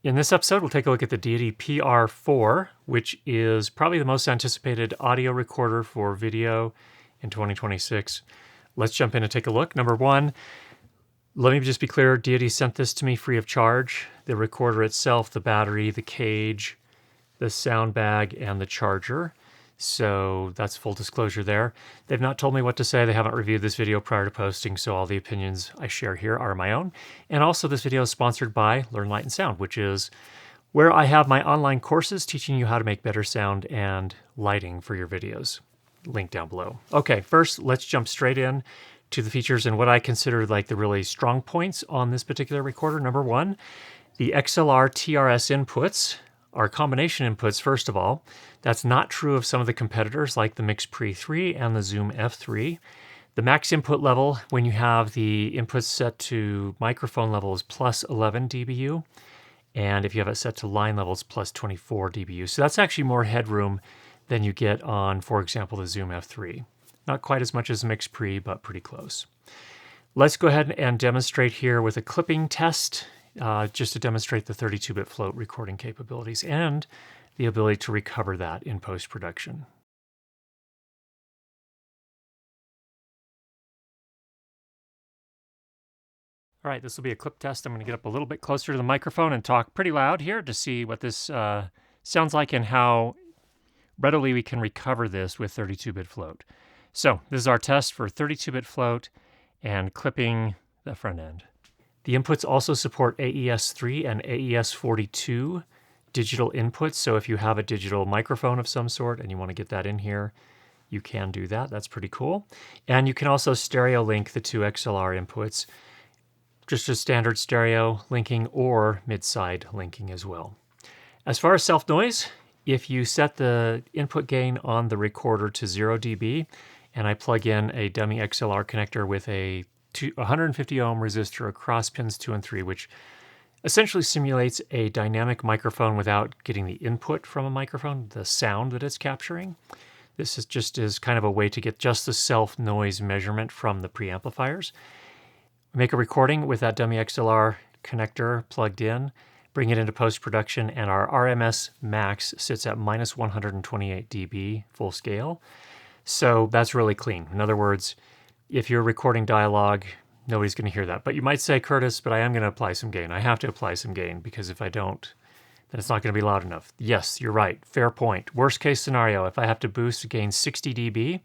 In this episode, we'll take a look at the DEITY PR-4, which is probably the most anticipated audio recorder for video in 2026. Let's jump in and take a look. Number one, let me just be clear, DEITY sent this to me free of charge. The recorder itself, the battery, the cage, the sound bag, and the charger. So that's full disclosure there. They've not told me what to say. They haven't reviewed this video prior to posting, so all the opinions I share here are my own. And also this video is sponsored by Learn Light and Sound, which is where I have my online courses teaching you how to make better sound and lighting for your videos. Link down below. Okay, first let's jump straight in to the features and what I consider like the really strong points on this particular recorder. Number one, the XLR TRS inputs are combination inputs, first of all. That's not true of some of the competitors like the MixPre-3 and the Zoom F3. The max input level when you have the inputs set to microphone level is plus 11 dBu. And if you have it set to line levels, plus 24 dBu. So that's actually more headroom than you get on, for example, the Zoom F3. Not quite as much as MixPre, but pretty close. Let's go ahead and demonstrate here with a clipping test, just to demonstrate the 32-bit float recording capabilities and the ability to recover that in post-production. All right, this will be a clip test. I'm going to get up a little bit closer to the microphone and talk pretty loud here to see what this sounds like and how readily we can recover this with 32-bit float. So this is our test for 32-bit float and clipping the front end. The inputs also support AES-3 and AES-42 digital inputs. So if you have a digital microphone of some sort and you want to get that in here, you can do that. That's pretty cool. And you can also stereo link the two XLR inputs, just a standard stereo linking or mid-side linking as well. As far as self-noise, if you set the input gain on the recorder to 0 dB, and I plug in a dummy XLR connector with a 150 ohm resistor across pins 2 and 3, which essentially simulates a dynamic microphone without getting the input from a microphone, the sound that it's capturing. This is just kind of a way to get just the self-noise measurement from the preamplifiers. Make a recording with that dummy XLR connector plugged in, bring it into post-production, and our RMS max sits at minus 128 dB full scale. So that's really clean. In other words, if you're recording dialogue, nobody's going to hear that. But you might say, Curtis, but I am going to apply some gain. I have to apply some gain because if I don't, then it's not going to be loud enough. Yes, you're right. Fair point. Worst case scenario, if I have to boost gain 60 dB,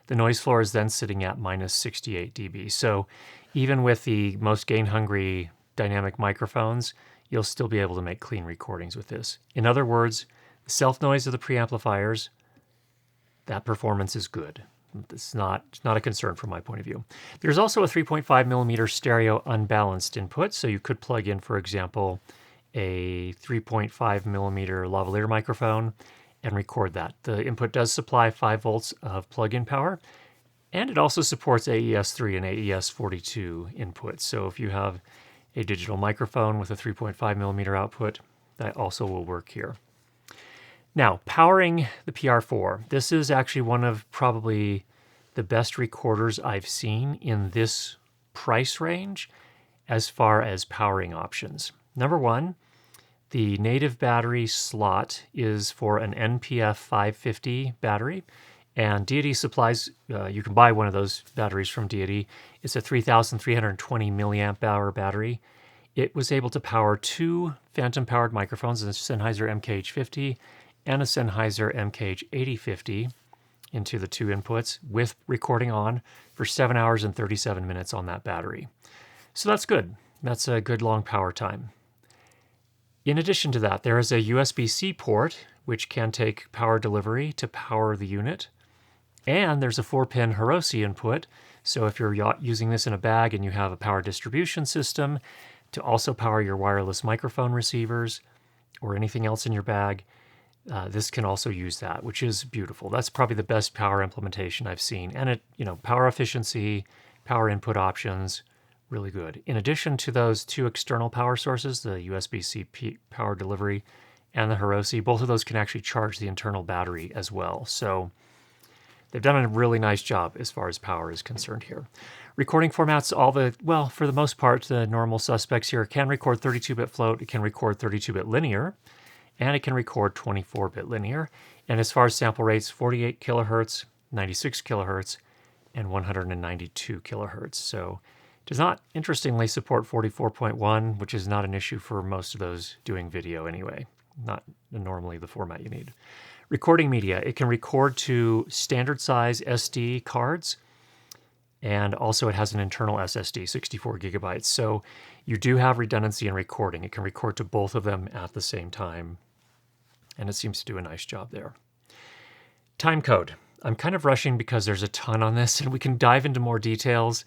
the noise floor is then sitting at minus 68 dB. So even with the most gain-hungry dynamic microphones, you'll still be able to make clean recordings with this. In other words, the self-noise of the preamplifiers, that performance is good. It's not a concern from my point of view. There's also a 3.5 millimeter stereo unbalanced input, so you could plug in, for example, a 3.5 millimeter lavalier microphone and record that. The input does supply 5 volts of plug-in power, and it also supports AES-3 and AES-42 inputs. So if you have a digital microphone with a 3.5 millimeter output, that also will work here. Now, powering the PR-4. This is actually one of probably the best recorders I've seen in this price range as far as powering options. Number one, the native battery slot is for an NPF 550 battery, and DEITY supplies, you can buy one of those batteries from DEITY. It's a 3,320 milliamp hour battery. It was able to power 2 phantom-powered microphones, a Sennheiser MKH50 and a Sennheiser MKH8050 into the 2 inputs with recording on for 7 hours and 37 minutes on that battery. So that's good. That's a good long power time. In addition to that, there is a USB-C port which can take power delivery to power the unit. And there's a 4-pin Hirose input. So if you're using this in a bag and you have a power distribution system to also power your wireless microphone receivers or anything else in your bag, this can also use that, which is beautiful. That's probably the best power implementation I've seen. And it, power efficiency, power input options, really good. In addition to those 2 external power sources, the USB-C power delivery and the Hirose, both of those can actually charge the internal battery as well. So they've done a really nice job as far as power is concerned here. Recording formats, well, for the most part, the normal suspects here can record 32-bit float, it can record 32-bit linear, and it can record 24-bit linear. And as far as sample rates, 48 kilohertz, 96 kilohertz, and 192 kilohertz. So it does not, interestingly, support 44.1, which is not an issue for most of those doing video anyway. Not normally the format you need. Recording media, it can record to standard size SD cards, and also it has an internal SSD, 64 gigabytes. So you do have redundancy in recording. It can record to both of them at the same time, and it seems to do a nice job there. Time code. I'm kind of rushing because there's a ton on this, and we can dive into more details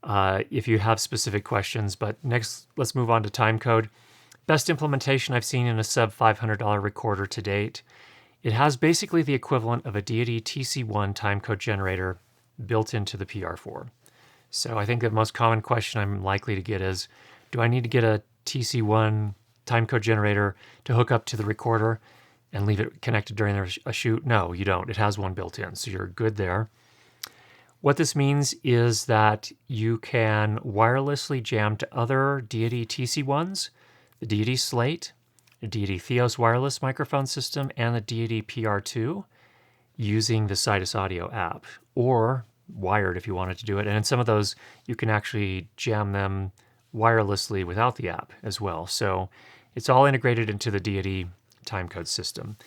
if you have specific questions. But next, let's move on to time code. Best implementation I've seen in a sub $500 recorder to date. It has basically the equivalent of a DEITY TC1 timecode generator built into the PR-4. So I think the most common question I'm likely to get is, do I need to get a TC1 timecode generator to hook up to the recorder and leave it connected during a shoot? No, you don't. It has one built in, so you're good there. What this means is that you can wirelessly jam to other DEITY TC1s, the DEITY Slate, the DEITY Theos wireless microphone system, and the DEITY PR-2 using the Sidus Audio app, or wired if you wanted to do it. And in some of those, you can actually jam them wirelessly without the app as well. So it's all integrated into the DEITY timecode system.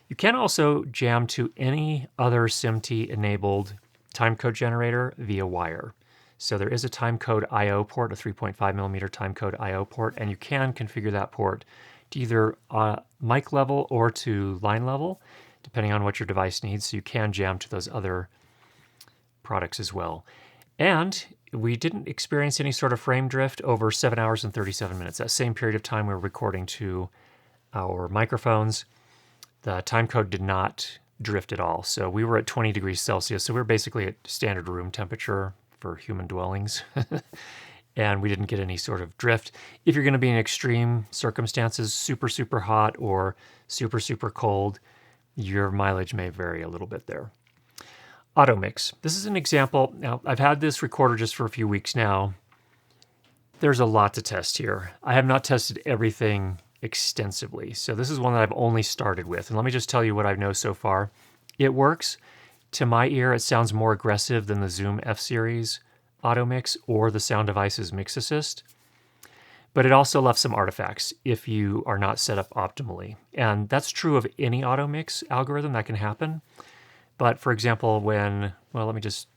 You can also jam to any other SMPTE-enabled timecode generator via wire. So there is a timecode I/O port, a 3.5 millimeter timecode I/O port, and you can configure that port to either mic level or to line level, depending on what your device needs. So you can jam to those other products as well. And we didn't experience any sort of frame drift over 7 hours and 37 minutes. That same period of time we were recording to our microphones, the timecode did not drift at all. So we were at 20 degrees Celsius. So we were basically at standard room temperature for human dwellings. And we didn't get any sort of drift. If you're going to be in extreme circumstances, super, super hot or super, super cold, your mileage may vary a little bit there. Auto mix. This is an example. Now, I've had this recorder just for a few weeks now. There's a lot to test here. I have not tested everything extensively. So this is one that I've only started with. And let me just tell you what I know so far. It works. To my ear, it sounds more aggressive than the Zoom F-Series Auto Mix or the Sound Devices Mix Assist. But it also left some artifacts if you are not set up optimally. And that's true of any auto mix algorithm. That can happen. But for example, when, well, let me just,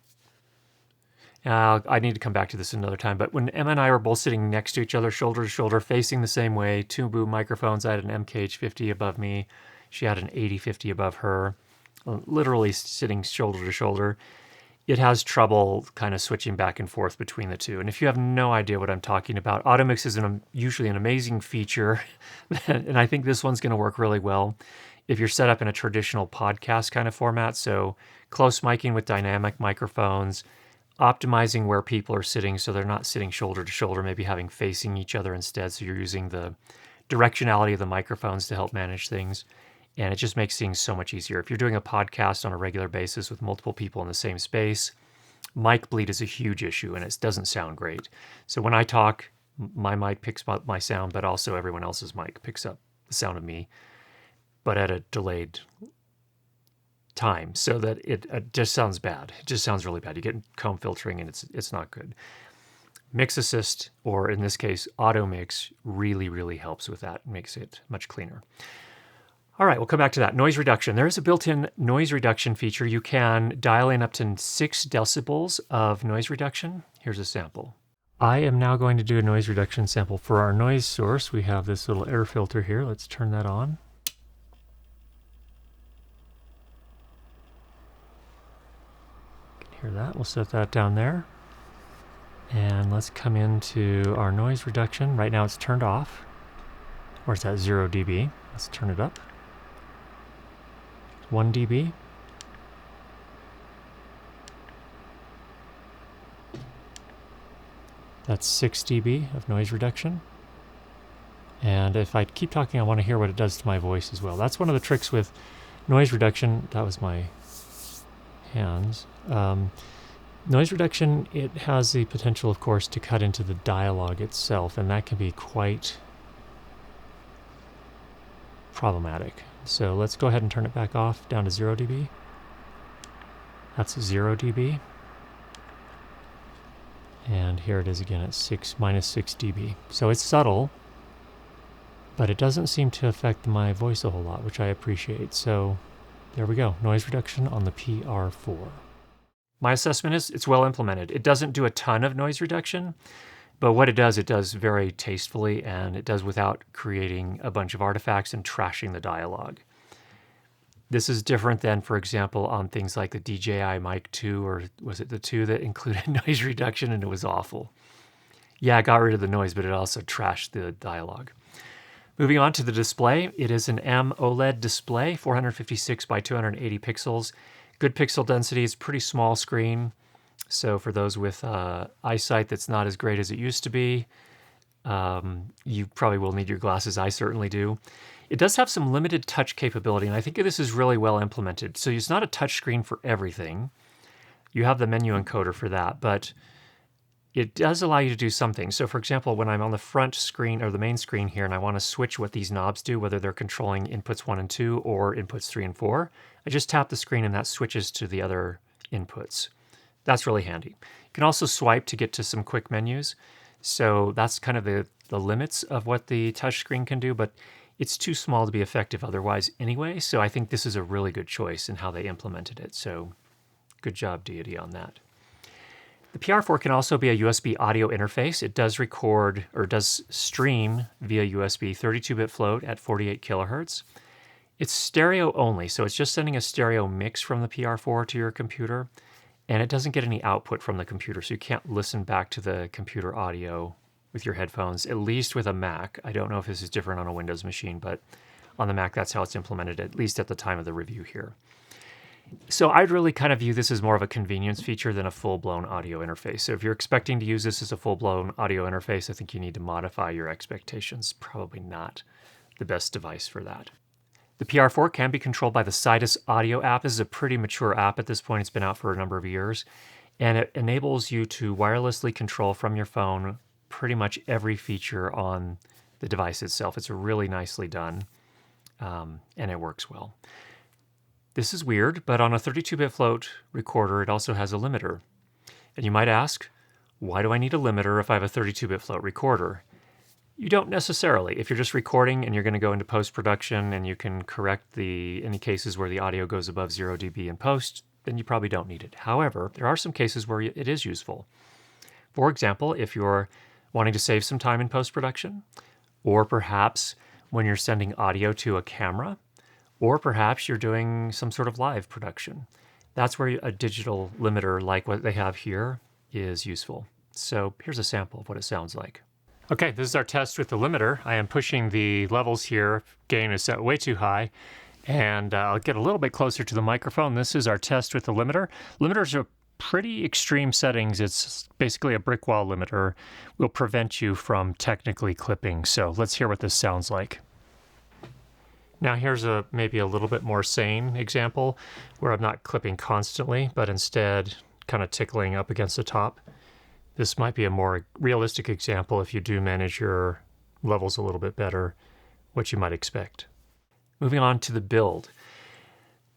I need to come back to this another time, but when Emma and I were both sitting next to each other, shoulder to shoulder, facing the same way, two boom microphones, I had an MKH50 above me, she had an 8050 above her, literally sitting shoulder to shoulder, it has trouble kind of switching back and forth between the two. And if you have no idea what I'm talking about, AutoMix is usually an amazing feature, and I think this one's going to work really well if you're set up in a traditional podcast kind of format. So close miking with dynamic microphones, optimizing where people are sitting so they're not sitting shoulder to shoulder, maybe having facing each other instead. So you're using the directionality of the microphones to help manage things. And it just makes things so much easier. If you're doing a podcast on a regular basis with multiple people in the same space, mic bleed is a huge issue and it doesn't sound great. So when I talk, my mic picks up my sound, but also everyone else's mic picks up the sound of me, but at a delayed time, so that it just sounds bad. It just sounds really bad. You get comb filtering and it's not good. Mix Assist, or in this case, Auto Mix, really, really helps with that. Makes it much cleaner. All right, we'll come back to that. Noise reduction. There is a built-in noise reduction feature. You can dial in up to 6 decibels of noise reduction. Here's a sample. I am now going to do a noise reduction sample. For our noise source, we have this little air filter here. Let's turn that on. You can hear that. We'll set that down there. And let's come into our noise reduction. Right now it's turned off. Or it's at 0 dB. Let's turn it up. 1 dB. That's 6 dB of noise reduction. And if I keep talking, I want to hear what it does to my voice as well. That's one of the tricks with noise reduction. That was my hands. Noise reduction, it has the potential, of course, to cut into the dialogue itself, and that can be quite problematic. So let's go ahead and turn it back off down to 0 dB. That's 0 dB. And here it is again at minus 6 dB. So it's subtle, but it doesn't seem to affect my voice a whole lot, which I appreciate. So there we go, noise reduction on the PR-4. My assessment is it's well implemented. It doesn't do a ton of noise reduction, but what it does very tastefully, and it does without creating a bunch of artifacts and trashing the dialogue. This is different than, for example, on things like the DJI Mic 2, or was it the 2 that included noise reduction, and it was awful. Yeah, it got rid of the noise, but it also trashed the dialogue. Moving on to the display, it is an AMOLED display, 456 by 280 pixels. Good pixel density, it's pretty small screen. So for those with eyesight that's not as great as it used to be, you probably will need your glasses. I certainly do. It does have some limited touch capability, and I think this is really well implemented. So it's not a touch screen for everything. You have the menu encoder for that, but it does allow you to do something. So for example, when I'm on the front screen or the main screen here and I want to switch what these knobs do, whether they're controlling inputs 1 and 2 or inputs 3 and 4, I just tap the screen and that switches to the other inputs. That's really handy. You can also swipe to get to some quick menus. So that's kind of the limits of what the touchscreen can do, but it's too small to be effective otherwise anyway. So I think this is a really good choice in how they implemented it. So good job, DEITY, on that. The PR-4 can also be a USB audio interface. It does record or does stream via USB 32-bit float at 48 kilohertz. It's stereo only, so it's just sending a stereo mix from the PR-4 to your computer, and it doesn't get any output from the computer, so you can't listen back to the computer audio with your headphones, at least with a Mac. I don't know if this is different on a Windows machine, but on the Mac, that's how it's implemented, at least at the time of the review here. So I'd really kind of view this as more of a convenience feature than a full-blown audio interface. So if you're expecting to use this as a full-blown audio interface, I think you need to modify your expectations. Probably not the best device for that. The PR-4 can be controlled by the Sidus Audio app. This is a pretty mature app at this point. It's been out for a number of years. And it enables you to wirelessly control from your phone pretty much every feature on the device itself. It's really nicely done, and it works well. This is weird, but on a 32-bit float recorder, it also has a limiter. And you might ask, why do I need a limiter if I have a 32-bit float recorder? You don't necessarily. If you're just recording and you're going to go into post-production and you can correct any cases where the audio goes above 0 dB in post, then you probably don't need it. However, there are some cases where it is useful. For example, if you're wanting to save some time in post-production, or perhaps when you're sending audio to a camera, or perhaps you're doing some sort of live production. That's where a digital limiter like what they have here is useful. So here's a sample of what it sounds like. Okay, this is our test with the limiter. I am pushing the levels here. Gain is set way too high. And I'll get a little bit closer to the microphone. This is our test with the limiter. Limiters are pretty extreme settings. It's basically a brick wall limiter. Will prevent you from technically clipping. So let's hear what this sounds like. Now here's maybe a little bit more sane example where I'm not clipping constantly, but instead kind of tickling up against the top. This might be a more realistic example if you do manage your levels a little bit better, what you might expect. Moving on to the build.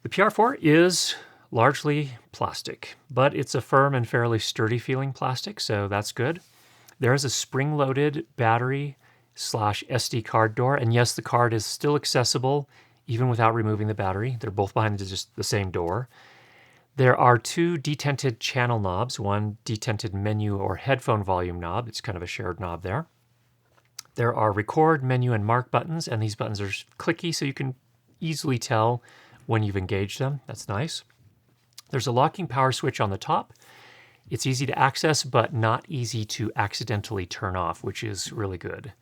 The PR-4 is largely plastic, but it's a firm and fairly sturdy feeling plastic, so that's good. There is a spring-loaded battery / SD card door, and yes, the card is still accessible even without removing the battery. They're both behind just the same door. There are 2 detented channel knobs, one detented menu or headphone volume knob. It's kind of a shared knob there. There are record, menu, and mark buttons, and these buttons are clicky, so you can easily tell when you've engaged them. That's nice. There's a locking power switch on the top. It's easy to access, but not easy to accidentally turn off, which is really good.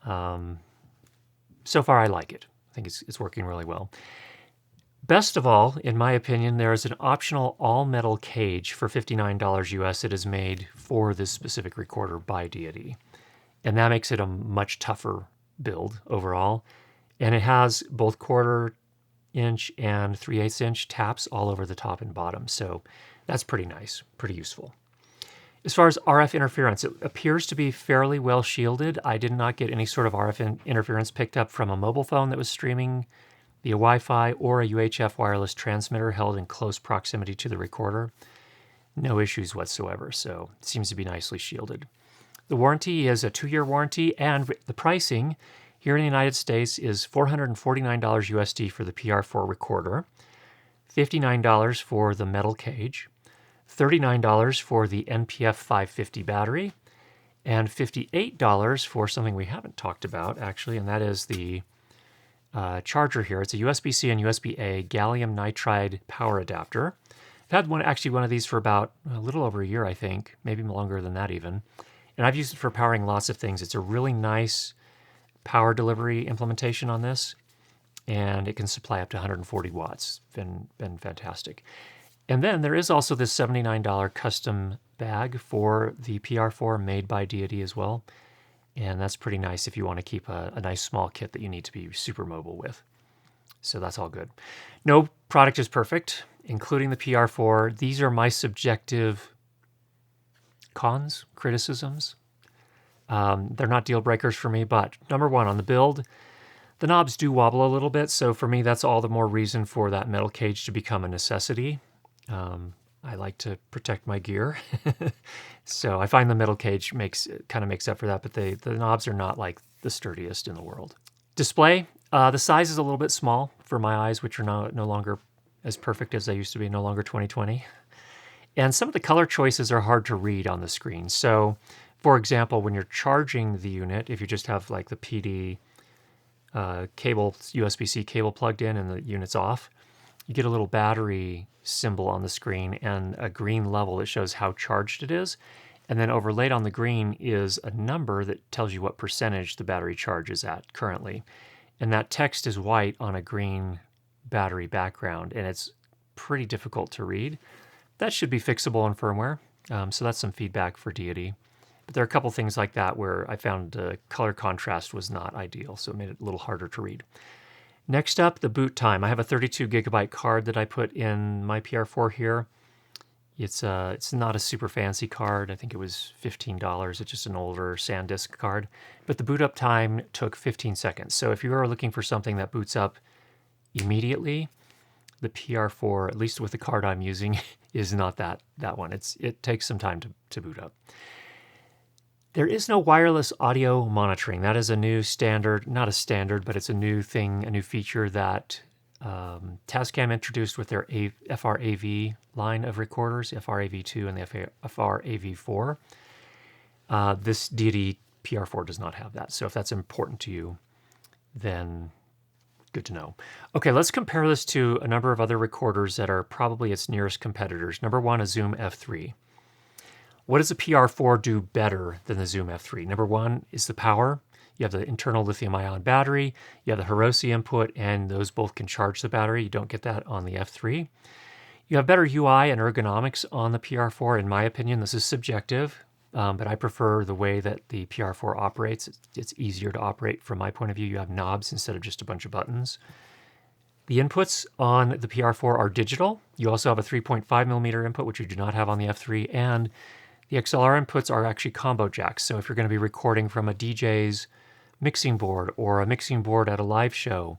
So far, I like it. I think it's working really well. Best of all, in my opinion, there is an optional all-metal cage for $59 US that is made for this specific recorder by DEITY. And that makes it a much tougher build overall. And it has both inch and 3/8 inch taps all over the top and bottom. So that's pretty nice, pretty useful. As far as RF interference, it appears to be fairly well shielded. I did not get any sort of RF interference picked up from a mobile phone that was streaming via Wi-Fi or a UHF wireless transmitter held in close proximity to the recorder. No issues whatsoever, so it seems to be nicely shielded. The warranty is a 2-year warranty, and the pricing here in the United States is $449 USD for the PR-4 recorder, $59 for the metal cage, $39 for the NPF 550 battery, and $58 for something we haven't talked about, actually, and that is the charger here. It's a USB-C and USB-A gallium nitride power adapter. I've had one of these for about a little over a year, I think, maybe longer than that even. And I've used it for powering lots of things. It's a really nice power delivery implementation on this, and it can supply up to 140 watts. Been fantastic. And then there is also this $79 custom bag for the PR-4 made by DEITY as well. And that's pretty nice if you want to keep a nice small kit that you need to be super mobile with. So that's all good. No product is perfect, including the PR-4. These are my subjective criticisms. They're not deal breakers for me, but number one, on the build, the knobs do wobble a little bit. So for me, that's all the more reason for that metal cage to become a necessity. I like to protect my gear. So I find the metal cage kind of makes up for that, but the knobs are not like the sturdiest in the world. Display, the size is a little bit small for my eyes, which are no longer as perfect as they used to be, no longer 20/20. And some of the color choices are hard to read on the screen. So for example, when you're charging the unit, if you just have like the PD cable, USB-C cable plugged in and the unit's off, you get a little battery symbol on the screen and a green level that shows how charged it is. And then overlaid on the green is a number that tells you what percentage the battery charge is at currently. And that text is white on a green battery background, and it's pretty difficult to read. That should be fixable in firmware. So that's some feedback for DEITY. But there are a couple things like that where I found the color contrast was not ideal, so it made it a little harder to read. Next up, the boot time. I have a 32 gigabyte card that I put in my PR-4 here. It's not a super fancy card. I think it was $15. It's just an older SanDisk card. But the boot up time took 15 seconds. So if you are looking for something that boots up immediately, the PR-4, at least with the card I'm using, is not that one. It takes some time to boot up. There is no wireless audio monitoring. That is a new standard, not a standard, but it's a new thing, a new feature that TASCAM introduced with their FR-AV line of recorders, FR-AV2 and the FR-AV4. This DEITY PR-4 does not have that. So if that's important to you, then good to know. Okay, let's compare this to a number of other recorders that are probably its nearest competitors. Number one, a Zoom F3. What does the PR-4 do better than the Zoom F3? Number one is the power. You have the internal lithium-ion battery, you have the Hirose input, and those both can charge the battery. You don't get that on the F3. You have better UI and ergonomics on the PR-4. In my opinion, this is subjective, but I prefer the way that the PR-4 operates. It's easier to operate from my point of view. You have knobs instead of just a bunch of buttons. The inputs on the PR-4 are digital. You also have a 3.5 millimeter input, which you do not have on the F3, and the XLR inputs are actually combo jacks. So if you're going to be recording from a DJ's mixing board or a mixing board at a live show,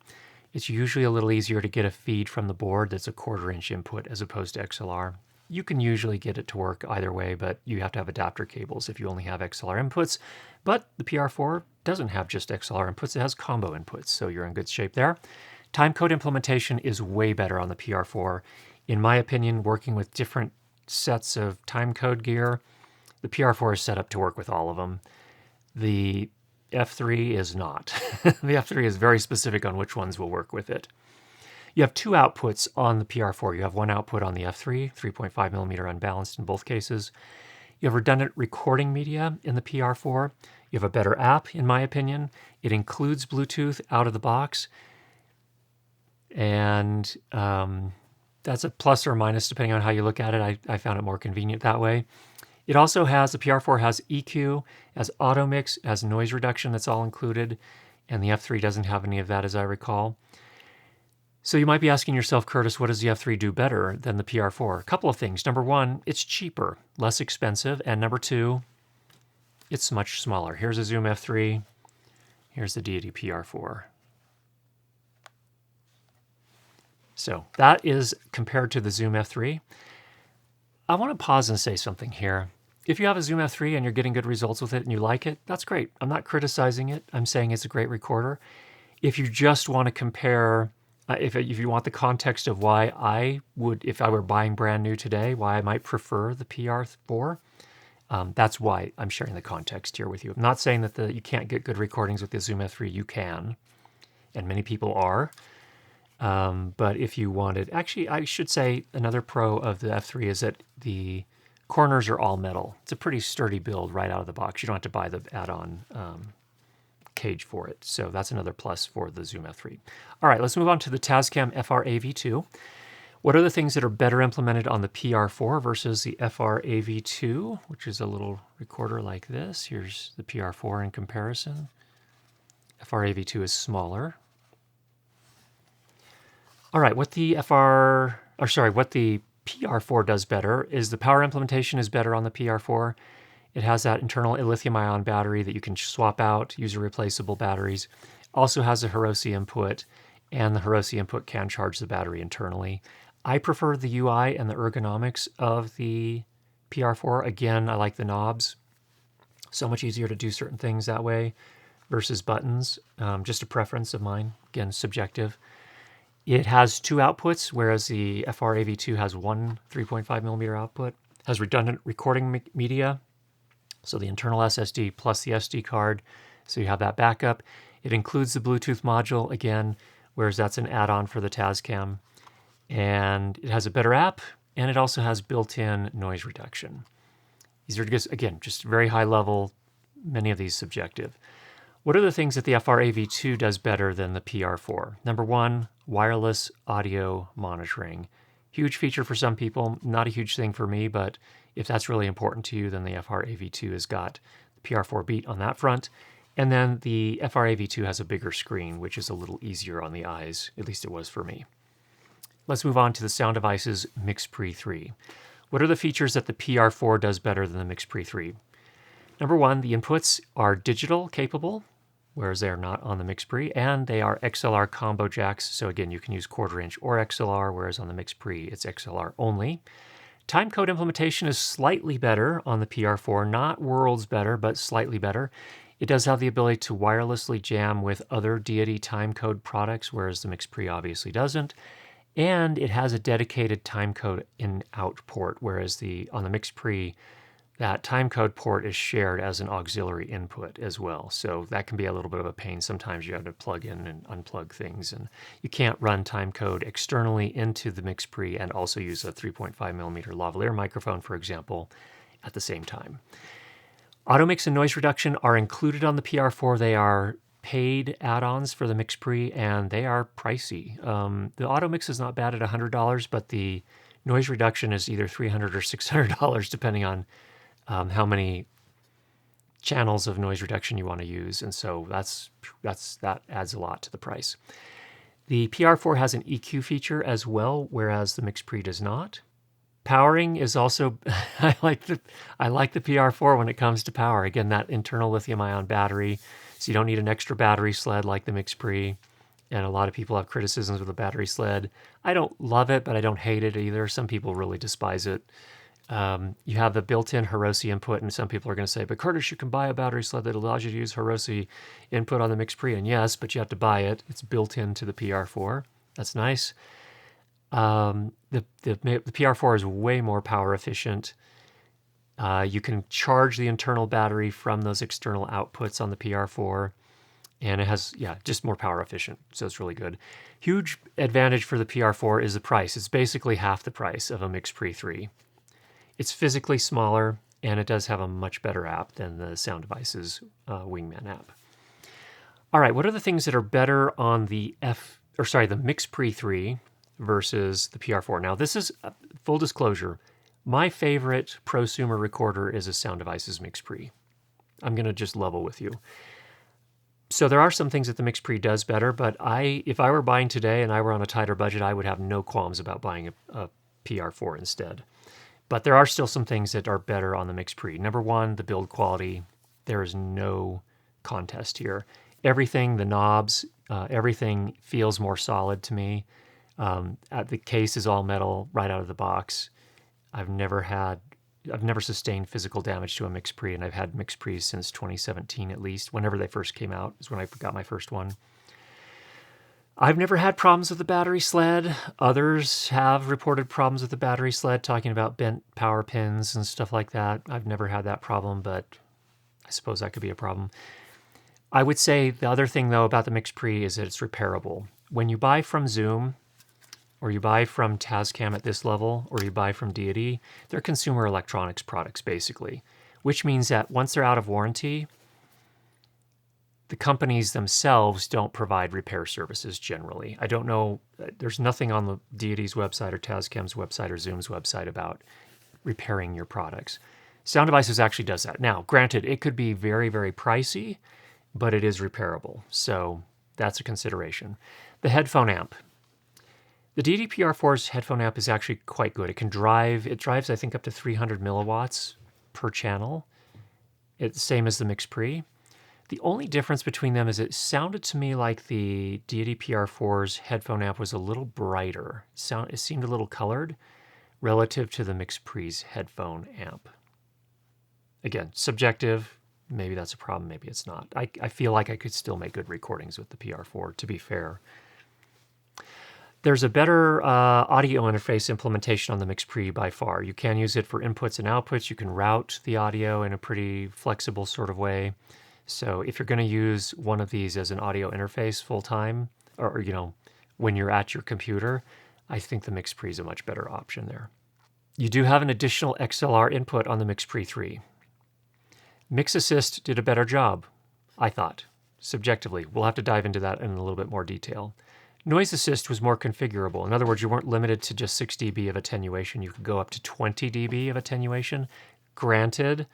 it's usually a little easier to get a feed from the board that's a 1/4 inch input as opposed to XLR. You can usually get it to work either way, but you have to have adapter cables if you only have XLR inputs. But the PR-4 doesn't have just XLR inputs, it has combo inputs, so you're in good shape there. Timecode implementation is way better on the PR-4. In my opinion, working with different sets of timecode gear, the PR-4 is set up to work with all of them. The F3 is not. The F3 is very specific on which ones will work with it. You have two outputs on the PR-4. You have one output on the F3, 3.5 millimeter unbalanced in both cases. You have redundant recording media in the PR-4. You have a better app, in my opinion. It includes Bluetooth out of the box. And that's a plus or minus depending on how you look at it. I found it more convenient that way. It also has, the PR-4 has EQ, has auto mix, has noise reduction, that's all included, and the F3 doesn't have any of that as I recall. So you might be asking yourself, Curtis, what does the F3 do better than the PR4? A couple of things. Number one, it's cheaper, less expensive. And number two, it's much smaller. Here's a Zoom F3. Here's the DEITY PR-4. So that is compared to the Zoom F3. I want to pause and say something here. If you have a Zoom F3 and you're getting good results with it and you like it, that's great. I'm not criticizing it. I'm saying it's a great recorder. If you just want to compare, if you want the context of why I would, if I were buying brand new today, why I might prefer the PR4, that's why I'm sharing the context here with you. I'm not saying that you can't get good recordings with the Zoom F3. You can, and many people are. But if you wanted, actually, I should say another pro of the F3 is that the corners are all metal. It's a pretty sturdy build right out of the box. You don't have to buy the add-on cage for it. So that's another plus for the Zoom F3. All right, let's move on to the TASCAM FR-AV2. What are the things that are better implemented on the PR4 versus the FR-AV2, which is a little recorder like this? Here's the PR4 in comparison. FR-AV2 is smaller. All right, what the PR4 does better is the power implementation is better on the PR4. It has that internal lithium-ion battery that you can swap out, use replaceable batteries. Also has a Hirose input, and the Hirose input can charge the battery internally. I prefer the UI and the ergonomics of the PR4. Again, I like the knobs. So much easier to do certain things that way versus buttons. Just a preference of mine. Again, subjective. It has two outputs, whereas the FR-AV2 has one 3.5 millimeter output. Has redundant recording media, so the internal SSD plus the SD card, so you have that backup. It includes the Bluetooth module, again, whereas that's an add-on for the TASCAM. And it has a better app, and it also has built-in noise reduction. These are just, again, just very high level, many of these subjective. What are the things that the FR-AV2 does better than the PR4? Number one, wireless audio monitoring. Huge feature for some people, not a huge thing for me, but if that's really important to you, then the FR-AV2 has got the PR4 beat on that front. And then the FR-AV2 has a bigger screen, which is a little easier on the eyes, at least it was for me. Let's move on to the Sound Devices MixPre-3. What are the features that the PR4 does better than the MixPre-3? Number one, the inputs are digital capable, whereas they're not on the MixPre, and they are XLR combo jacks. So again, you can use 1/4 inch or XLR, whereas on the MixPre, it's XLR only. Timecode implementation is slightly better on the PR4, not worlds better, but slightly better. It does have the ability to wirelessly jam with other DEITY timecode products, whereas the MixPre obviously doesn't. And it has a dedicated timecode in-out port, whereas on the MixPre, that timecode port is shared as an auxiliary input as well. So that can be a little bit of a pain. Sometimes you have to plug in and unplug things, and you can't run timecode externally into the MixPre and also use a 3.5 millimeter lavalier microphone, for example, at the same time. Auto mix and noise reduction are included on the PR4. They are paid add-ons for the MixPre, and they are pricey. The auto mix is not bad at $100, but the noise reduction is either $300 or $600, depending on how many channels of noise reduction you want to use, and so that adds a lot to the price. The PR4 has an EQ feature as well, whereas the MixPre does not. Powering is also I like the PR4 when it comes to power. Again, that internal lithium-ion battery, so you don't need an extra battery sled like the MixPre. And a lot of people have criticisms with the battery sled. I don't love it, but I don't hate it either. Some people really despise it. You have the built-in Hirose input, and some people are going to say, but Curtis, you can buy a battery sled that allows you to use Hirose input on the MixPre. And yes, but you have to buy it. It's built into the PR4. That's nice. The PR4 is way more power efficient. You can charge the internal battery from those external outputs on the PR4, and it has, just more power efficient, so it's really good. Huge advantage for the PR4 is the price. It's basically half the price of a MixPre-3. It's physically smaller, and it does have a much better app than the Sound Devices Wingman app. All right, what are the things that are better on the MixPre-3 versus the PR4? Now, this is, full disclosure, my favorite prosumer recorder is a Sound Devices MixPre. I'm going to just level with you. So there are some things that the MixPre does better, but if I were buying today and I were on a tighter budget, I would have no qualms about buying a PR-4 instead. But there are still some things that are better on the MixPre. Number one, the build quality. There is no contest here. Everything, the knobs, everything feels more solid to me. The case is all metal right out of the box. I've never sustained physical damage to a MixPre, and I've had MixPres since 2017 at least. Whenever they first came out is when I got my first one. I've never had problems with the battery sled. Others have reported problems with the battery sled, talking about bent power pins and stuff like that. I've never had that problem, but I suppose that could be a problem. I would say the other thing, though, about the MixPre is that it's repairable. When you buy from Zoom, or you buy from TASCAM at this level, or you buy from DEITY, they're consumer electronics products, basically, which means that once they're out of warranty, the companies themselves don't provide repair services generally. I don't know, there's nothing on the DEITY's website or TASCAM's website or Zoom's website about repairing your products. Sound Devices actually does that. Now, granted, it could be very, very pricey, but it is repairable, so that's a consideration. The headphone amp. The DEITY PR-4's headphone amp is actually quite good. It drives, I think, up to 300 milliwatts per channel. It's the same as the MixPre. The only difference between them is it sounded to me like the DEITY PR-4's headphone amp was a little brighter. It seemed a little colored relative to the MixPre's headphone amp. Again, subjective. Maybe that's a problem, maybe it's not. I feel like I could still make good recordings with the PR-4, to be fair. There's a better audio interface implementation on the MixPre by far. You can use it for inputs and outputs. You can route the audio in a pretty flexible sort of way. So if you're going to use one of these as an audio interface full-time, or when you're at your computer, I think the MixPre is a much better option there. You do have an additional XLR input on the MixPre-3. Mix Assist did a better job, I thought, subjectively. We'll have to dive into that in a little bit more detail. Noise Assist was more configurable. In other words, you weren't limited to just 6 dB of attenuation. You could go up to 20 dB of attenuation. Granted,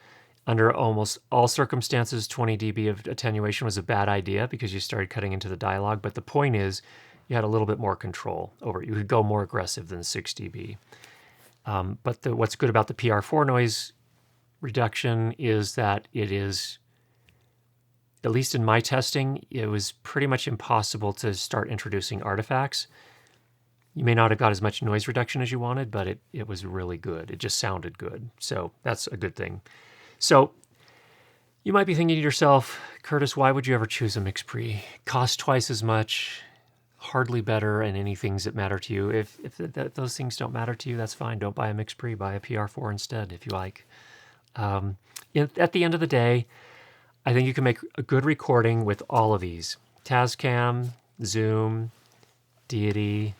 under almost all circumstances, 20 dB of attenuation was a bad idea because you started cutting into the dialogue. But the point is, you had a little bit more control over it. You could go more aggressive than 6 dB. But what's good about the PR-4 noise reduction is that it is, at least in my testing, it was pretty much impossible to start introducing artifacts. You may not have got as much noise reduction as you wanted, but it was really good. It just sounded good. So that's a good thing. So you might be thinking to yourself, Curtis, why would you ever choose a MixPre? Cost twice as much, hardly better, and any things that matter to you. If those things don't matter to you, that's fine. Don't buy a MixPre. Buy a PR-4 instead if you like. At the end of the day, I think you can make a good recording with all of these. TASCAM, Zoom, DEITY,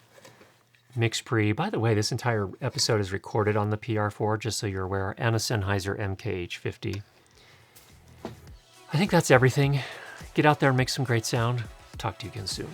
MixPre. By the way, this entire episode is recorded on the PR-4, just so you're aware, and a Sennheiser MKH50. I think that's everything. Get out there and make some great sound. Talk to you again soon.